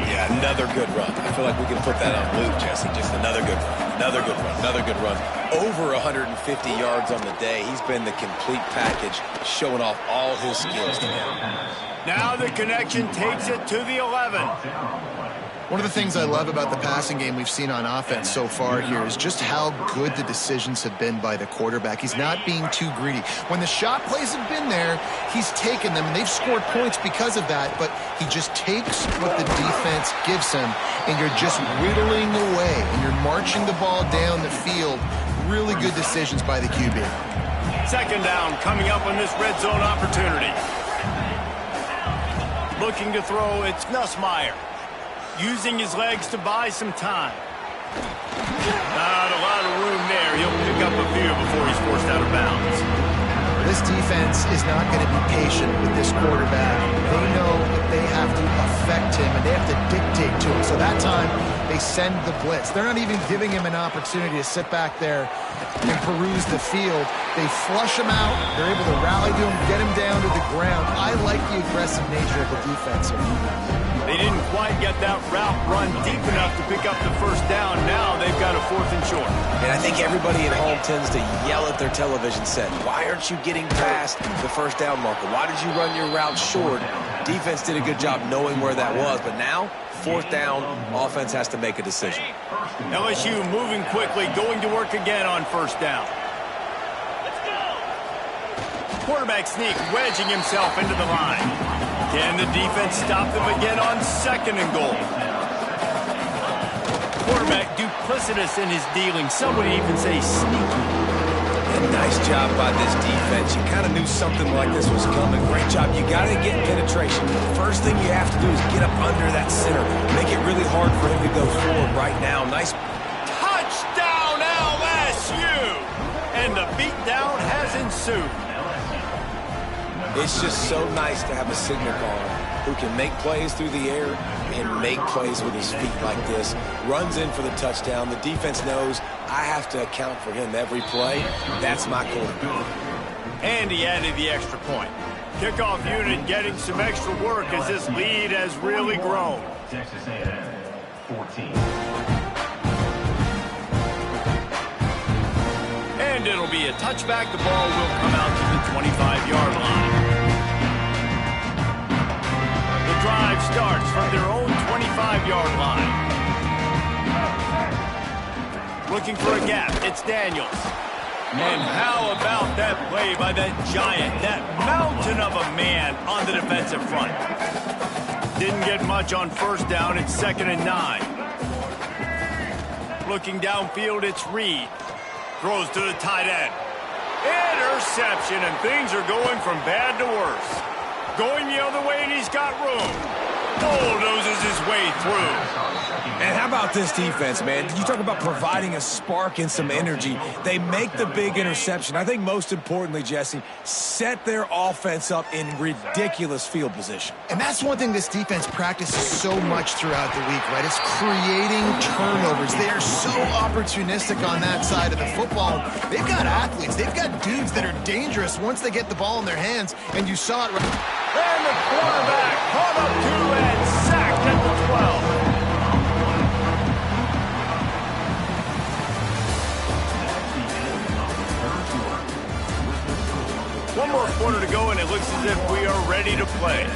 Yeah, another good run. I feel like we can put that on loop, Jesse. Just another good run, another good run, another good run. Over 150 yards on the day. He's been the complete package, showing off all his skills today. Now the connection takes it to the 11. One of the things I love about the passing game we've seen on offense so far here is just how good the decisions have been by the quarterback. He's not being too greedy. When the shot plays have been there, he's taken them, and they've scored points because of that, but he just takes what the defense gives him, and you're just whittling away, and you're marching the ball down the field. Really good decisions by the QB. 2nd down coming up on this red zone opportunity. Looking to throw, it's Nussmeier. Using his legs to buy some time. Not a lot of room there. He'll pick up a few before he's forced out of bounds. This this defense is not going to be patient with this quarterback. They know that they have to affect him and they have to dictate to him. So that time, they send the blitz. They're not even giving him an opportunity to sit back there and peruse the field. They flush him out. They're able to rally to him, get him down to the ground. I like the aggressive nature of the defense here. They didn't quite get that route run deep enough to pick up the first down. Now they've got a 4th and short. And I think everybody at home tends to yell at their television set. Why aren't you getting past the first down marker? Why did you run your route short? Defense did a good job knowing where that was, but now 4th down, offense has to make a decision. LSU moving quickly, going to work again on 1st down. Quarterback sneak, wedging himself into the line. Can the defense stop them again on 2nd and goal? Quarterback duplicitous in his dealing. Some would even say sneaky. And nice job by this defense. You kind of knew something like this was coming. Great job. You got to get penetration. The first thing you have to do is get up under that center. Make it really hard for him to go forward right now. Nice. Touchdown LSU! And the beatdown has ensued. It's just so nice to have a signal caller who can make plays through the air and make plays with his feet like this. Runs in for the touchdown. The defense knows I have to account for him every play. That's my quarterback. And he added the extra point. Kickoff unit getting some extra work as this lead has really grown. Texas A&M, 14. And it'll be a touchback. The ball will come out to the 25-yard line. The drive starts from their own 25-yard line. Looking for a gap. It's Daniels. And how about that play by that giant, that mountain of a man on the defensive front? Didn't get much on 1st down. It's 2nd and 9. Looking downfield, it's Reed. Throws to the tight end. Interception, and things are going from bad to worse. Going the other way, and he's got room. Bulldozes his way through. And how about this defense, man? You talk about providing a spark and some energy. They make the big interception. I think most importantly, Jesse, set their offense up in ridiculous field position. And that's one thing this defense practices so much throughout the week, right? It's creating turnovers. They are so opportunistic on that side of the football. They've got athletes. They've got dudes that are dangerous once they get the ball in their hands. And you saw it right. And the quarterback caught up to and sacked at the 12. One more quarter to go, and it looks as if we are ready to play.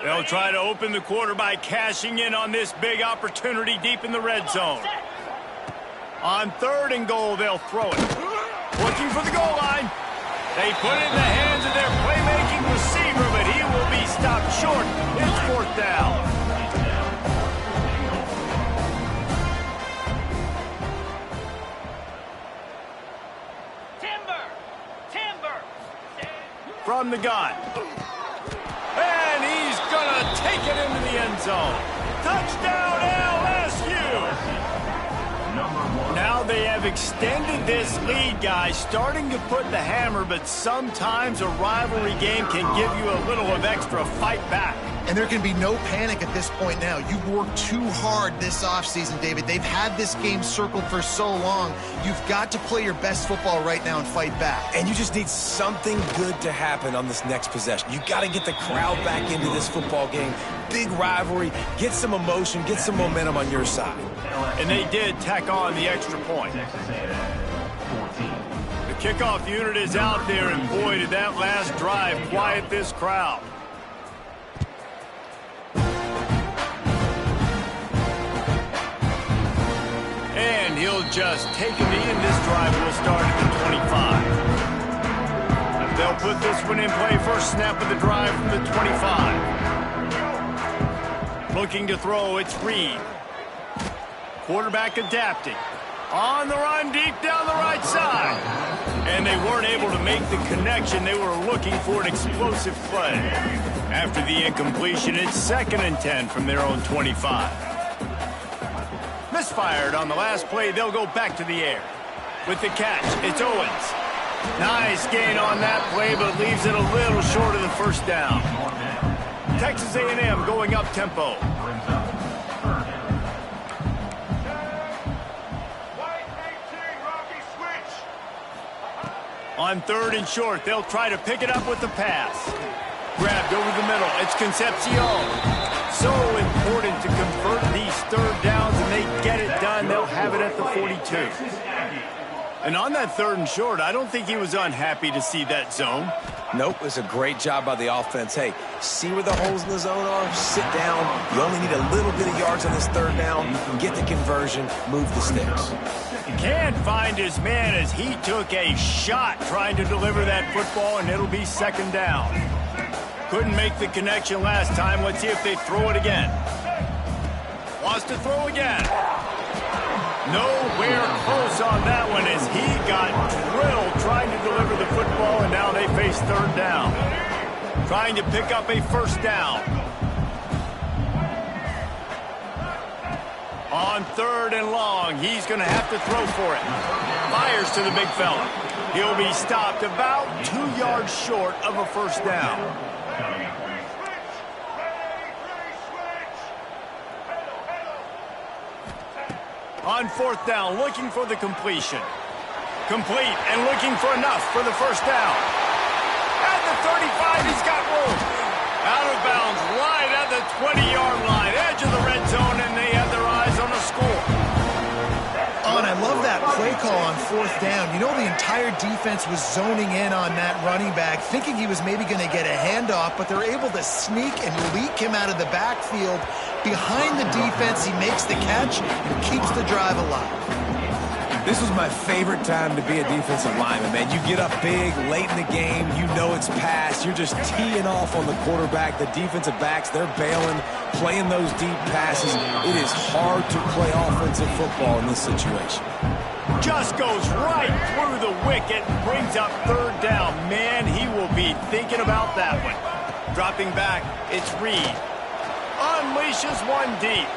They'll try to open the quarter by cashing in on this big opportunity deep in the red zone. On 3rd and goal, they'll throw it. Looking for the goal line. They put it in the hands of their playmaking receiver, but he will be stopped short. It's 4th down. From the gun. And he's going to take it into the end zone. Touchdown LSU! Now they have extended this lead, guys, starting to put the hammer, but sometimes a rivalry game can give you a little of extra fight back. And there can be no panic at this point now. You've worked too hard this offseason, David. They've had this game circled for so long. You've got to play your best football right now and fight back. And you just need something good to happen on this next possession. You got to get the crowd back into this football game. Big rivalry. Get some emotion. Get some momentum on your side. And they did tack on the extra point. Texas A&M, 14. The kickoff unit is out there, and boy, did that last drive quiet this crowd. And he'll just take a knee, and this drive will start at the 25. And they'll put this one in play. First snap of the drive from the 25. Looking to throw, it's Reed. Quarterback adapting. On the run, deep down the right side. And they weren't able to make the connection. They were looking for an explosive play. After the incompletion, it's 2nd and 10 from their own 25. Misfired on the last play. They'll go back to the air. With the catch, it's Owens. Nice gain on that play, but leaves it a little short of the first down. Texas A&M going up tempo. On 3rd and short, they'll try to pick it up with the pass. Grabbed over the middle. It's Concepcion. So important to convert these 3rd downs, and they get it done. They'll have it at the 42. And on that 3rd and short, I don't think he was unhappy to see that zone. Nope, it's a great job by the offense. Hey, see where the holes in the zone are? Sit down. You only need a little bit of yards on this 3rd down. Get the conversion, move the sticks. Can't find his man as he took a shot trying to deliver that football, and it'll be 2nd down. Couldn't make the connection last time. Let's see if they throw it again. Wants to throw again. Nowhere close on that one as he got drilled trying to deliver the football, and now they face 3rd down. Trying to pick up a 1st down. On 3rd and long, he's going to have to throw for it. Fires to the big fella. He'll be stopped about 2 yards short of a 1st down. On 4th down, looking for the completion. Complete and looking for enough for the 1st down. At the 35, he's got room. Out of bounds, right at the 20-yard line, edge of the red zone, and they have their eyes on the score. Oh, and I love that play call on 4th down. You know, the entire defense was zoning in on that running back, thinking he was maybe going to get a handoff, but they're able to sneak and leak him out of the backfield. Behind the defense, he makes the catch and keeps the drive alive. This was my favorite time to be a defensive lineman, man. You get up big, late in the game, you know it's past. You're just teeing off on the quarterback. The defensive backs, they're bailing, playing those deep passes. It is hard to play offensive football in this situation. Just goes right through the wicket, brings up 3rd down. Man, he will be thinking about that one. Dropping back, it's Reed. Unleashes one deep.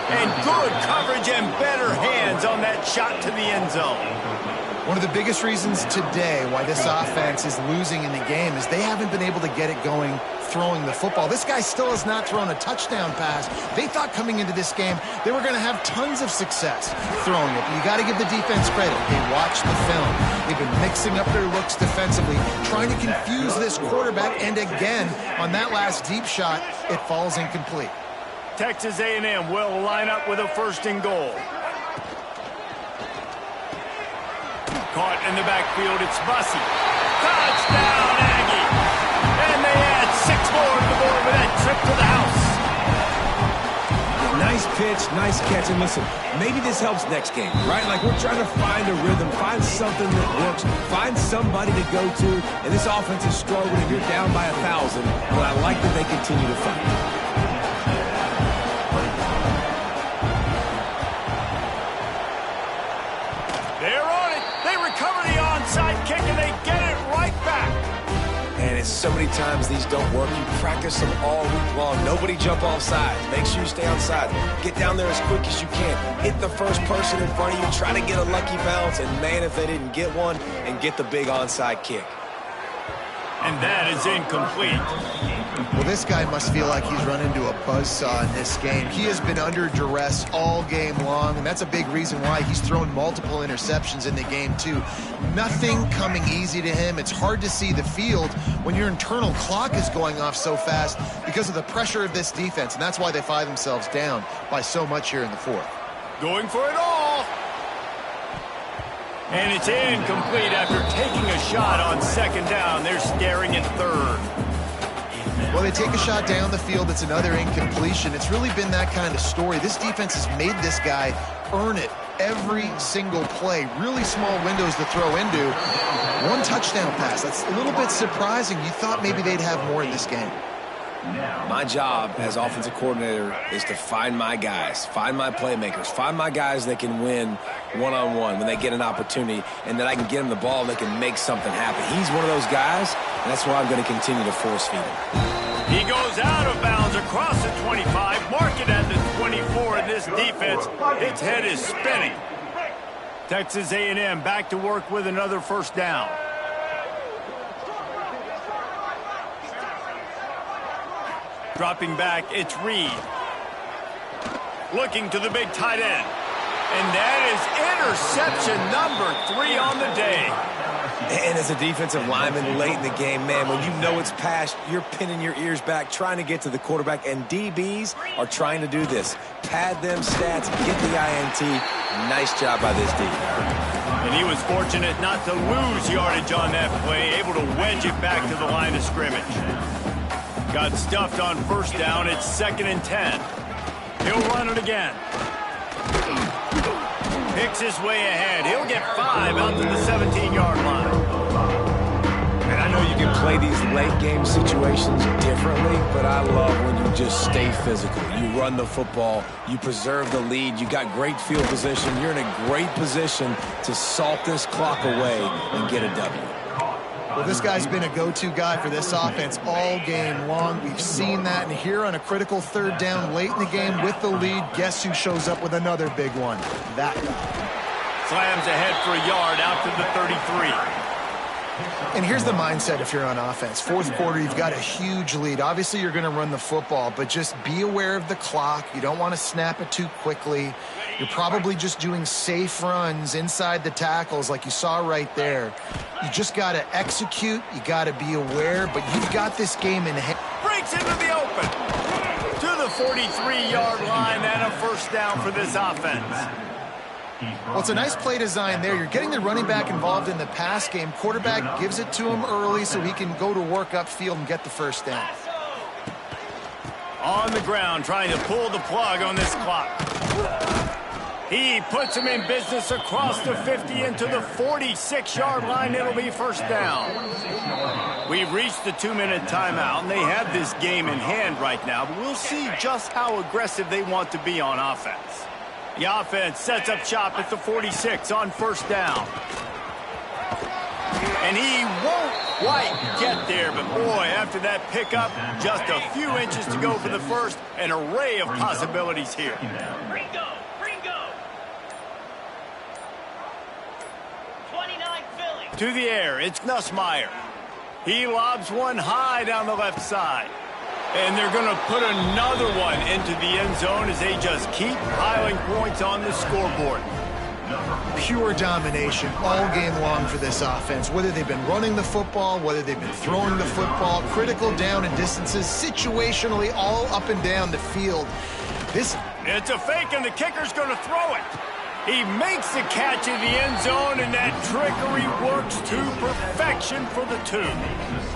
And good coverage and better hands on that shot to the end zone. One of the biggest reasons today why this offense is losing in the game is they haven't been able to get it going throwing the football. This guy still has not thrown a touchdown pass. They thought coming into this game they were going to have tons of success throwing it. But you got to give the defense credit. They watched the film. They've been mixing up their looks defensively, trying to confuse this quarterback. And again, on that last deep shot, it falls incomplete. Texas A&M will line up with a 1st and goal. Caught in the backfield, it's Bussey. Touchdown, Aggie! And they add 6 more to the board with that trip to the house. Nice pitch, nice catch, and listen, maybe this helps next game, right? Like we're trying to find a rhythm, find something that works, find somebody to go to, and this offense is struggling and you're down by 1,000, but I like that they continue to fight. Kick and they get it right back. And it's so many times these don't work. You practice them all week long. Nobody jump off sides. Make sure you stay on side. Get down there as quick as you can. Hit the first person in front of you. Try to get a lucky bounce. And man, if they didn't get one, and get the big onside kick. And that is incomplete. Well, this guy must feel like he's run into a buzzsaw in this game. He has been under duress all game long, and that's a big reason why he's thrown multiple interceptions in the game, too. Nothing coming easy to him. It's hard to see the field when your internal clock is going off so fast because of the pressure of this defense, and that's why they find themselves down by so much here in the 4th. Going for it all. And it's incomplete after taking a shot on 2nd down. They're staring at 3rd. Well, they take a shot down the field. It's another incompletion. It's really been that kind of story. This defense has made this guy earn it every single play. Really small windows to throw into. 1 touchdown pass. That's a little bit surprising. You thought maybe they'd have more in this game. My job as offensive coordinator is to find my guys, find my playmakers, find my guys that can win one-on-one when they get an opportunity, and that I can get them the ball and they can make something happen. He's one of those guys, and that's why I'm going to continue to force feed him. He goes out of bounds across the 25, mark it at the 20. 24, and this defense, its head is spinning. Texas A&M back to work with another first down. Dropping back, it's Reed. Looking to the big tight end. And that is interception number 3 on the day. And as a defensive lineman late in the game, man, when you know it's past, you're pinning your ears back, trying to get to the quarterback, and DBs are trying to do this. Pad them stats, get the INT. Nice job by this D. And he was fortunate not to lose yardage on that play, able to wedge it back to the line of scrimmage. Got stuffed on first down. It's 2nd and 10. He'll run it again. Picks his way ahead. He'll get 5 out to the 17-yard line. And I know you can play these late game situations differently, but I love when you just stay physical. You run the football, you preserve the lead, you got great field position, you're in a great position to salt this clock away and get a W. Well, this guy's been a go-to guy for this offense all game long. We've seen that, and here on a critical 3rd down late in the game with the lead, guess who shows up with another big one? That guy. Slams ahead for a yard out to the 33. And here's the mindset if you're on offense. 4th quarter, you've got a huge lead. Obviously, you're going to run the football, but just be aware of the clock. You don't want to snap it too quickly. You're probably just doing safe runs inside the tackles like you saw right there. You just got to execute. You got to be aware, but you've got this game in hand. Breaks into the open. To the 43-yard line and a first down for this offense. Well, it's a nice play design there. You're getting the running back involved in the pass game. Quarterback gives it to him early so he can go to work upfield and get the first down. On the ground, trying to pull the plug on this clock. He puts him in business across the 50 into the 46-yard line. It'll be first down. We've reached the 2-minute timeout, and they have this game in hand right now, but we'll see just how aggressive they want to be on offense. The offense sets up shop at the 46 on first down. And he won't quite get there, but boy, after that pickup, just a few inches to go for the first. An array of possibilities here. Ringo. 29 Philly. To the air, it's Nussmeier. He lobs one high down the left side. And they're going to put another one into the end zone as they just keep piling points on the scoreboard. Pure domination all game long for this offense. Whether they've been running the football, whether they've been throwing the football, critical down and distances, situationally all up and down the field. It's a fake, and the kicker's going to throw it. He makes the catch in the end zone, and that trickery works to perfection for the 2.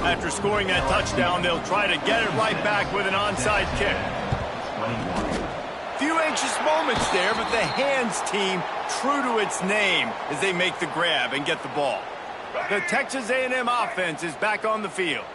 After scoring that touchdown, they'll try to get it right back with an onside kick. Few anxious moments there, but the hands team true to its name as they make the grab and get the ball. The Texas A&M offense is back on the field.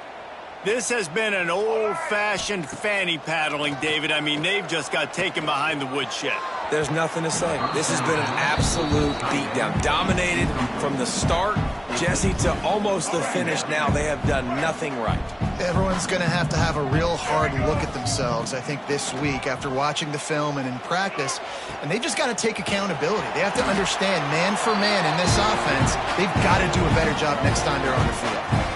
This has been an old-fashioned fanny paddling, David. I mean, they've just got taken behind the woodshed. There's nothing to say. This has been an absolute beatdown. Dominated from the start, Jesse, to almost the finish now. They have done nothing right. Everyone's going to have a real hard look at themselves, I think, this week after watching the film and in practice. And they just got to take accountability. They have to understand, man for man in this offense, they've got to do a better job next time they're on the field.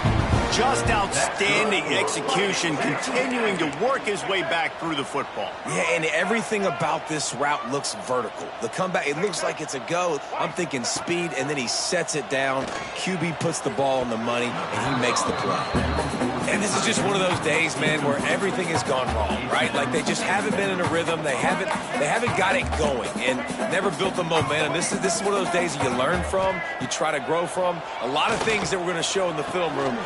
Just outstanding execution, continuing to work his way back through the football. Yeah, and everything about this route looks vertical. The comeback, it looks like it's a go. I'm thinking speed, and then he sets it down. QB puts the ball on the money, and he makes the play. And this is just one of those days, man, where everything has gone wrong, right? Like they just haven't been in a rhythm. They haven't got it going and never built the momentum. This is one of those days that you learn from, you try to grow from. A lot of things that we're going to show in the film room.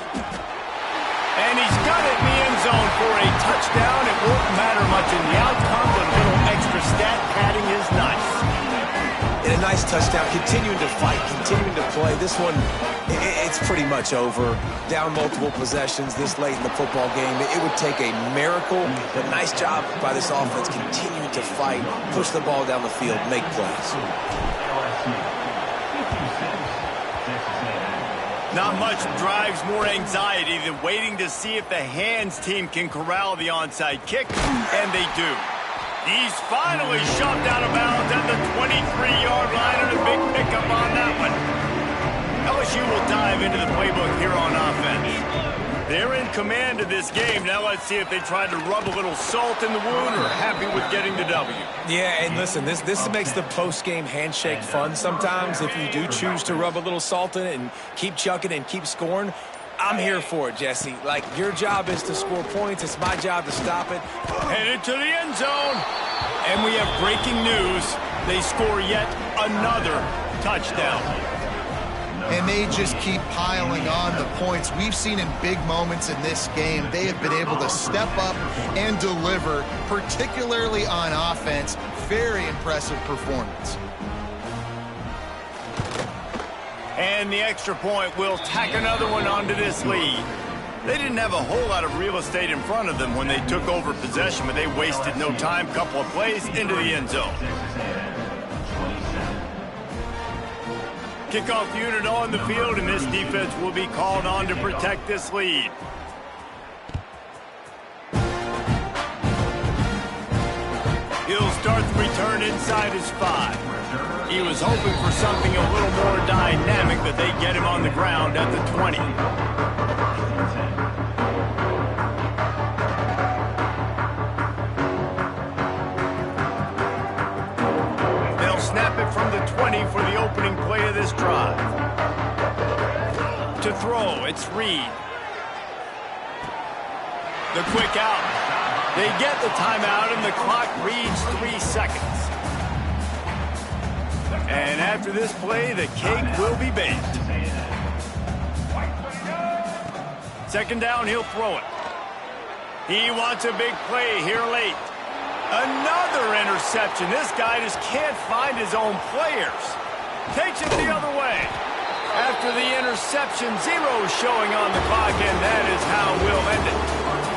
And he's got it in the end zone for a touchdown. It won't matter much in the outcome, but a little extra stat padding is nice. And a nice touchdown, continuing to fight, continuing to play. This one, it's pretty much over. Down multiple possessions this late in the football game. It would take a miracle, but nice job by this offense continuing to fight, push the ball down the field, make plays. Not much drives more anxiety than waiting to see if the hands team can corral the onside kick, and they do. He's finally shoved out of bounds at the 23-yard line, and a big pickup on that one. LSU will dive into the playbook here on offense. They're in command of this game. Now let's see if they try to rub a little salt in the wound or happy with getting the W. Yeah, and listen, this makes the post-game handshake fun sometimes. If you do choose to rub a little salt in it and keep chucking and keep scoring, I'm here for it, Jesse. Like, your job is to score points. It's my job to stop it. Headed to the end zone. And we have breaking news. They score yet another touchdown. And they just keep piling on the points. We've seen in big moments in this game, they have been able to step up and deliver, particularly on offense. Very impressive performance. And the extra point will tack another one onto this lead. They didn't have a whole lot of real estate in front of them when they took over possession, but they wasted no time. Couple of plays into the end zone. Kickoff unit on the field, and this defense will be called on to protect this lead. He'll start the return inside his 5. He was hoping for something a little more dynamic, but they get him on the ground at the 20. They'll snap it from the 20 for the opening play of this drive. To throw, it's Reed. The quick out. They get the timeout, and the clock reads 3 seconds. And after this play, the cake will be baked. Second down, he'll throw it. He wants a big play here late. Another interception. This guy just can't find his own players. Takes it the other way. After the interception, 0 showing on the clock, and that is how we'll end it.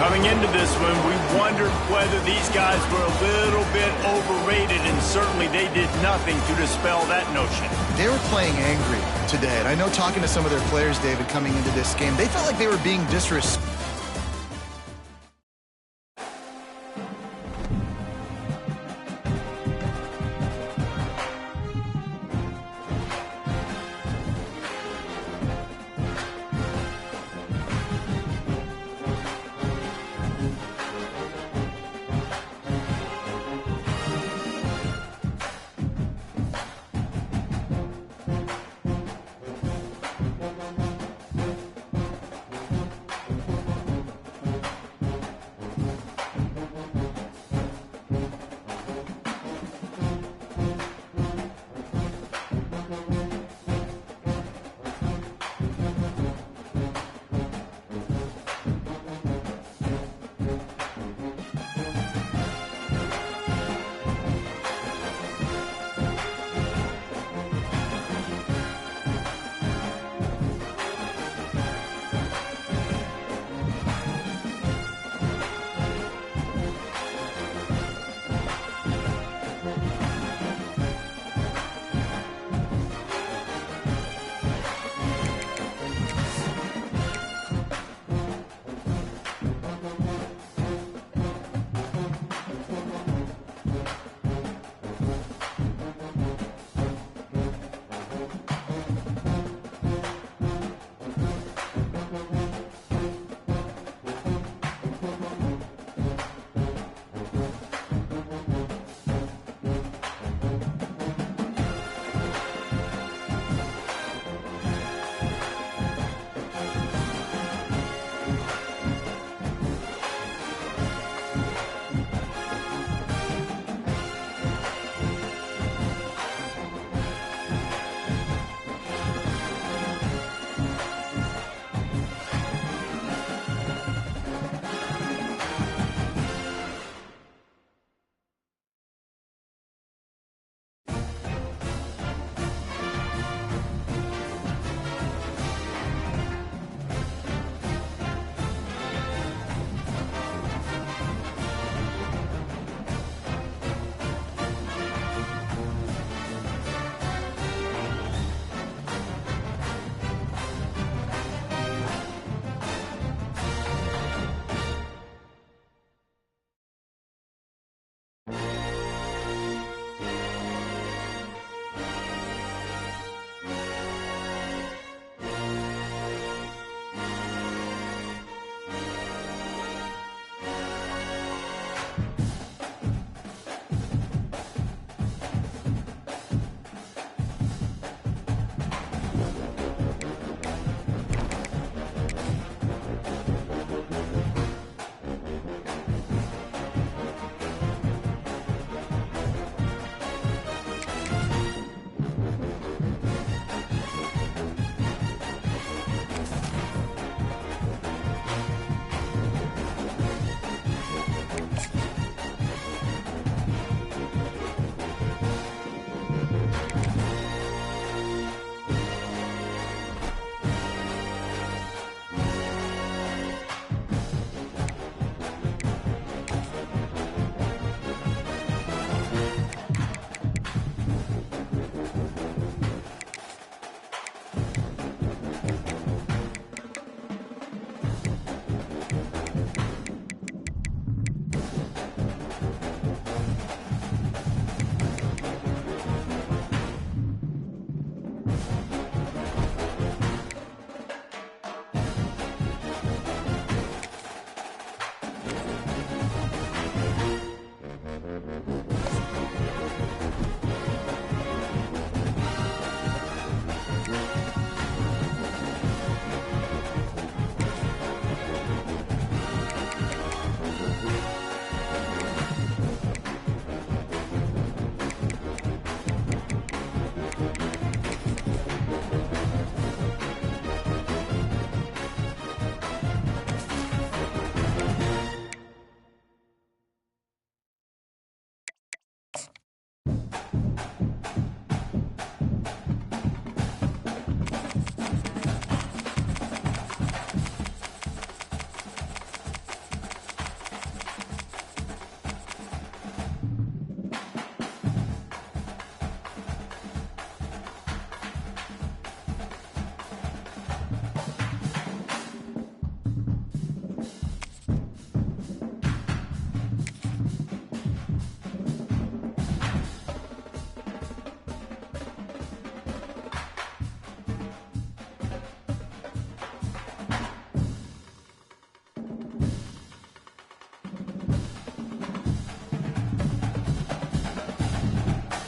Coming into this one, we wondered whether these guys were a little bit overrated, and certainly they did nothing to dispel that notion. They were playing angry today, and I know talking to some of their players, David, coming into this game, they felt like they were being disrespected.